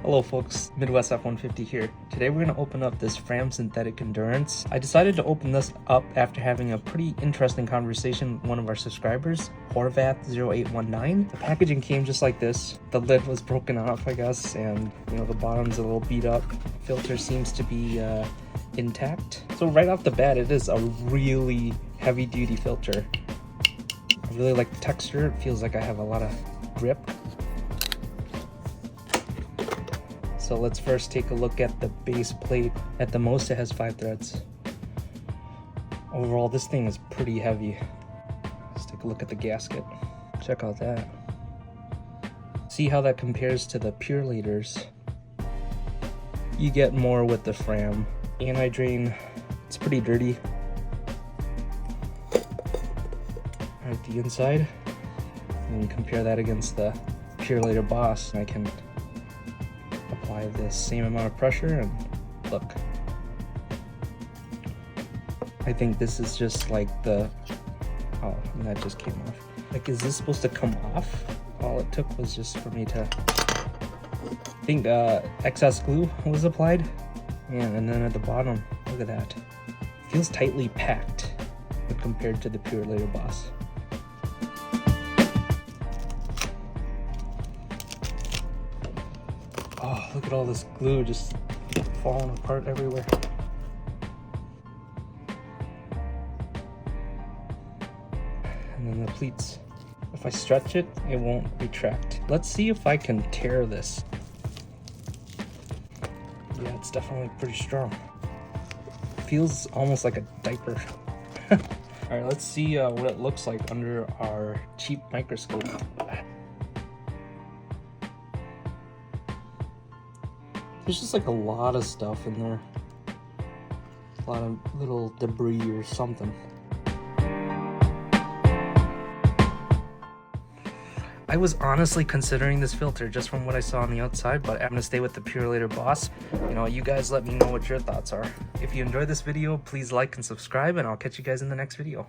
Hello folks, Midwest F-150 here. Today we're going to open up this FRAM Synthetic Endurance. I decided to open this up after having a pretty interesting conversation with one of our subscribers, Horvath0819. The packaging came just like this. The lid was broken off, I guess, and the bottom's a little beat up. Filter seems to be intact. So right off the bat, it is a really heavy duty filter. I really like the texture. It feels like I have a lot of grip. So let's first take a look at the base plate. At the most, it has 5 threads. Overall, this thing is pretty heavy. Let's take a look at the gasket. Check out that. See how that compares to the Pure Leaders. You get more with the FRAM. Anti-drain, it's pretty dirty. Alright, the inside. And compare that against the Pure Leader Boss. I can apply the same amount of pressure and look. I think this is just like the, oh, and that just came off. Like, is this supposed to come off? All it took was just for me to, I think excess glue was applied. Yeah, and then at the bottom, look at that. It feels tightly packed when compared to the Pure Leader Boss. Oh, look at all this glue just falling apart everywhere. And then the pleats. If I stretch it, it won't retract. Let's see if I can tear this. Yeah, it's definitely pretty strong. Feels almost like a diaper. Alright, let's see what it looks like under our cheap microscope. There's just like a lot of stuff in there. A lot of little debris or something. I was honestly considering this filter just from what I saw on the outside, but I'm gonna stay with the Pure Leader Boss. You guys let me know what your thoughts are. If you enjoyed this video, please like and subscribe, and I'll catch you guys in the next video.